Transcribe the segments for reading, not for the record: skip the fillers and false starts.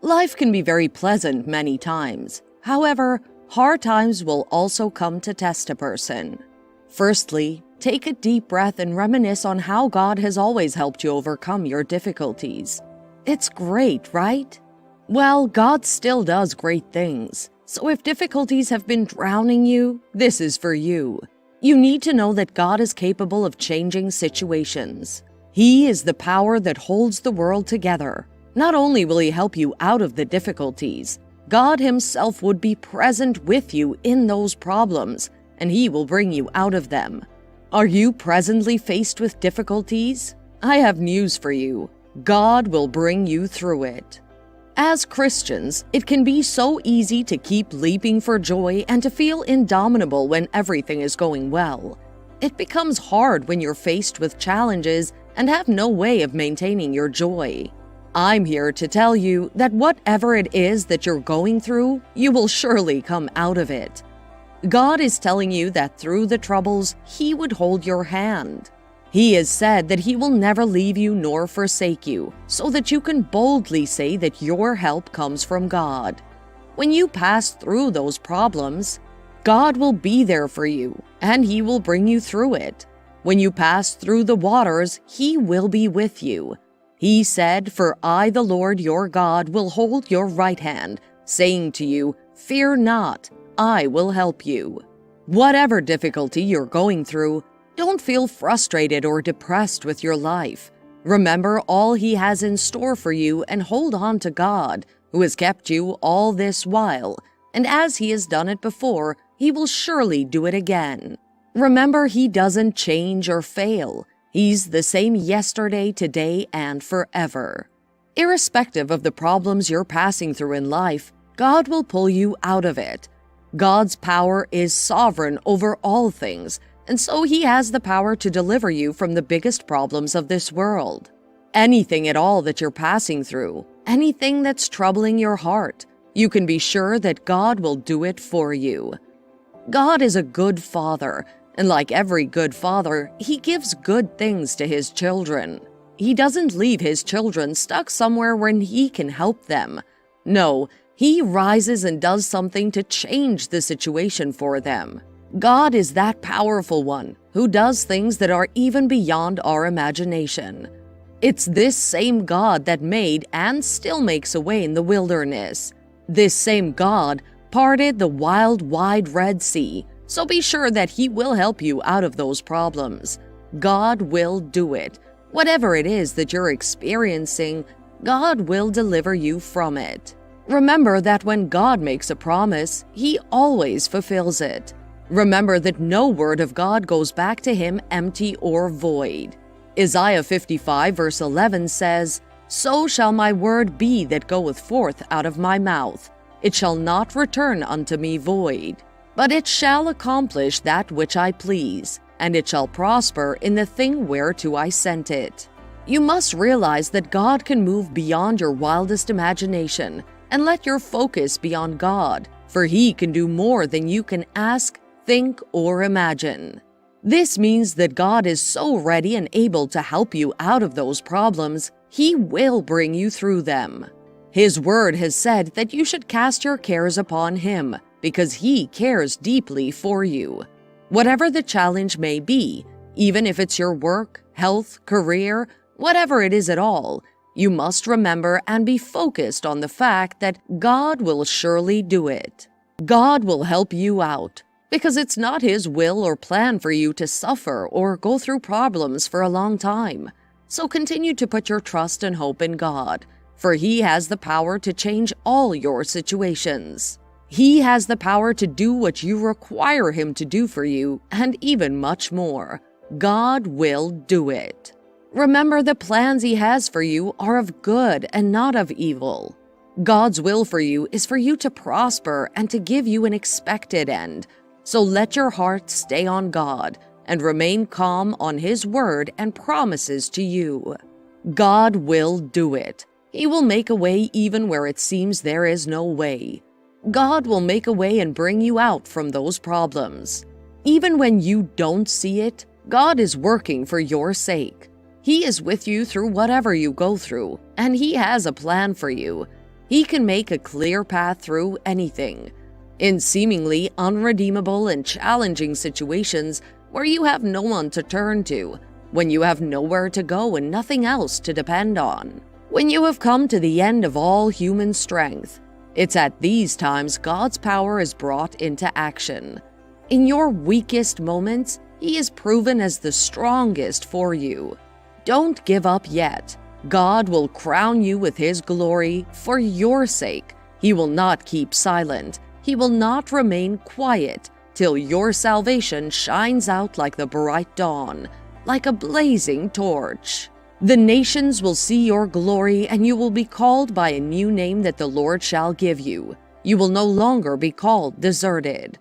Life can be very pleasant many times. However, hard times will also come to test a person. Firstly, take a deep breath and reminisce on how God has always helped you overcome your difficulties. It's great, right? Well, God still does great things. So if difficulties have been drowning you, this is for you. You need to know that God is capable of changing situations. He is the power that holds the world together. Not only will He help you out of the difficulties, God Himself would be present with you in those problems, and He will bring you out of them. Are you presently faced with difficulties? I have news for you. God will bring you through it. As Christians, it can be so easy to keep leaping for joy and to feel indomitable when everything is going well. It becomes hard when you're faced with challenges and have no way of maintaining your joy. I'm here to tell you that whatever it is that you're going through, you will surely come out of it. God is telling you that through the troubles, He would hold your hand. He has said that He will never leave you nor forsake you, so that you can boldly say that your help comes from God. When you pass through those problems, God will be there for you, and He will bring you through it. When you pass through the waters, He will be with you. He said, "For I, the Lord your God, will hold your right hand, saying to you, Fear not, I will help you." Whatever difficulty you're going through, don't feel frustrated or depressed with your life. Remember all He has in store for you and hold on to God, who has kept you all this while, and as He has done it before, He will surely do it again. Remember, He doesn't change or fail. He's the same yesterday, today, and forever. Irrespective of the problems you're passing through in life, God will pull you out of it. God's power is sovereign over all things, and so He has the power to deliver you from the biggest problems of this world. Anything at all that you're passing through, anything that's troubling your heart, you can be sure that God will do it for you. God is a good Father, and like every good father, He gives good things to His children. He doesn't leave His children stuck somewhere when He can help them. No, He rises and does something to change the situation for them. God is that powerful one who does things that are even beyond our imagination. It's this same God that made and still makes a way in the wilderness. This same God parted the wild, wide Red Sea, so be sure that He will help you out of those problems. God will do it. Whatever it is that you're experiencing, God will deliver you from it. Remember that when God makes a promise, He always fulfills it. Remember that no word of God goes back to Him empty or void. Isaiah 55 verse 11 says, "So shall my word be that goeth forth out of my mouth. It shall not return unto me void, but it shall accomplish that which I please, and it shall prosper in the thing whereto I sent it." You must realize that God can move beyond your wildest imagination, and let your focus be on God, for He can do more than you can ask, think, or imagine. This means that God is so ready and able to help you out of those problems, He will bring you through them. His word has said that you should cast your cares upon Him, because He cares deeply for you. Whatever the challenge may be, even if it's your work, health, career, whatever it is at all, you must remember and be focused on the fact that God will surely do it. God will help you out, because it's not His will or plan for you to suffer or go through problems for a long time. So continue to put your trust and hope in God, for He has the power to change all your situations. He has the power to do what you require Him to do for you, and even much more. God will do it. Remember, the plans He has for you are of good and not of evil. God's will for you is for you to prosper and to give you an expected end. So let your heart stay on God and remain calm on His word and promises to you. God will do it. He will make a way even where it seems there is no way. God will make a way and bring you out from those problems. Even when you don't see it, God is working for your sake. He is with you through whatever you go through, and He has a plan for you. He can make a clear path through anything. In seemingly unredeemable and challenging situations where you have no one to turn to, when you have nowhere to go and nothing else to depend on, when you have come to the end of all human strength, it's at these times God's power is brought into action. In your weakest moments, He is proven as the strongest for you. Don't give up yet. God will crown you with His glory for your sake. He will not keep silent. He will not remain quiet till your salvation shines out like the bright dawn, like a blazing torch. The nations will see your glory, and you will be called by a new name that the Lord shall give you. You will no longer be called deserted.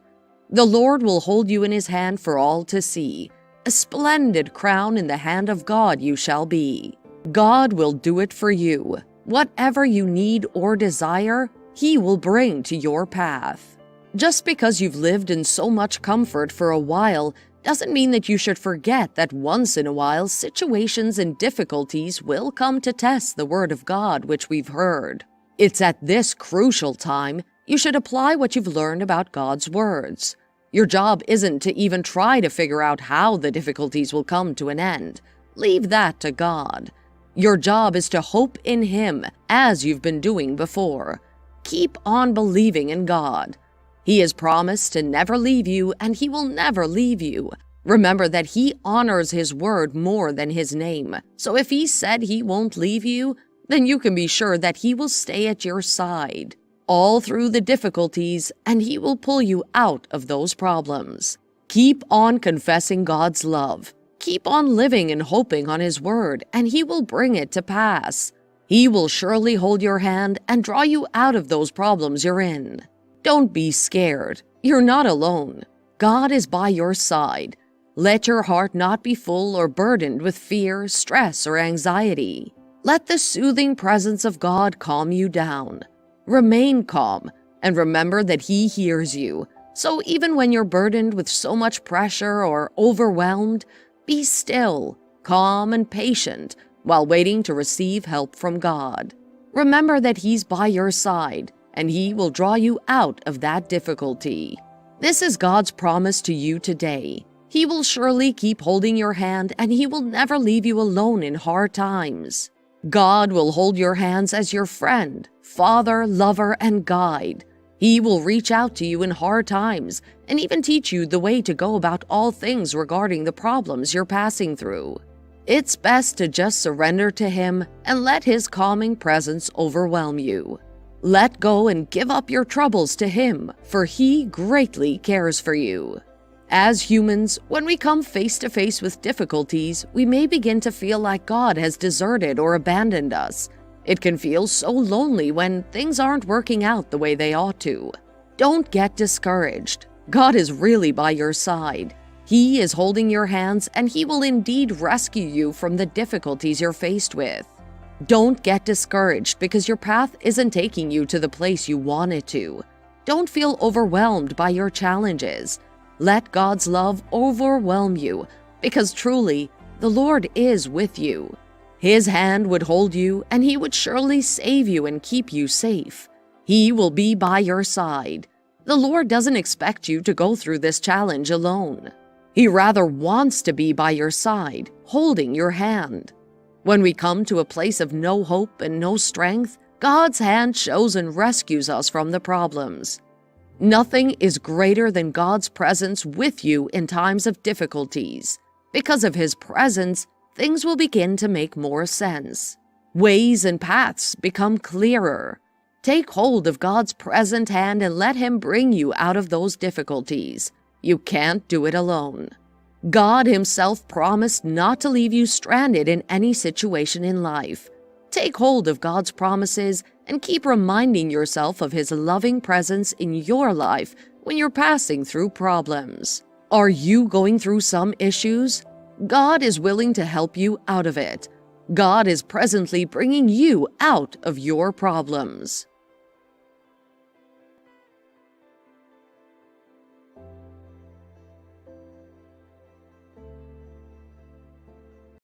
The Lord will hold you in His hand for all to see. A splendid crown in the hand of God you shall be. God will do it for you. Whatever you need or desire, He will bring to your path. Just because you've lived in so much comfort for a while doesn't mean that you should forget that once in a while situations and difficulties will come to test the Word of God which we've heard. It's at this crucial time you should apply what you've learned about God's words. Your job isn't to even try to figure out how the difficulties will come to an end. Leave that to God. Your job is to hope in Him as you've been doing before. Keep on believing in God. He has promised to never leave you, and He will never leave you. Remember that He honors His word more than His name. So if He said He won't leave you, then you can be sure that He will stay at your side all through the difficulties, and He will pull you out of those problems. Keep on confessing God's love. Keep on living and hoping on His word, and He will bring it to pass. He will surely hold your hand and draw you out of those problems you're in. Don't be scared. You're not alone. God is by your side. Let your heart not be full or burdened with fear, stress, or anxiety. Let the soothing presence of God calm you down. Remain calm and remember that He hears you. So even when you're burdened with so much pressure or overwhelmed, be still, calm, and patient while waiting to receive help from God. Remember that He's by your side, and He will draw you out of that difficulty. This is God's promise to you today. He will surely keep holding your hand, and He will never leave you alone in hard times. God will hold your hands as your friend, father, lover, and guide. He will reach out to you in hard times and even teach you the way to go about all things regarding the problems you're passing through. It's best to just surrender to Him and let His calming presence overwhelm you. Let go and give up your troubles to Him, for He greatly cares for you. As humans, when we come face to face with difficulties, we may begin to feel like God has deserted or abandoned us. It can feel so lonely when things aren't working out the way they ought to. Don't get discouraged. God is really by your side. He is holding your hands, and He will indeed rescue you from the difficulties you're faced with. Don't get discouraged because your path isn't taking you to the place you want it to. Don't feel overwhelmed by your challenges. Let God's love overwhelm you, because truly, the Lord is with you. His hand would hold you, and He would surely save you and keep you safe. He will be by your side. The Lord doesn't expect you to go through this challenge alone. He rather wants to be by your side, holding your hand. When we come to a place of no hope and no strength, God's hand shows and rescues us from the problems. Nothing is greater than God's presence with you in times of difficulties. Because of His presence, things will begin to make more sense. Ways and paths become clearer. Take hold of God's present hand and let Him bring you out of those difficulties. You can't do it alone. God Himself promised not to leave you stranded in any situation in life. Take hold of God's promises and keep reminding yourself of His loving presence in your life when you're passing through problems. Are you going through some issues? God is willing to help you out of it. God is presently bringing you out of your problems.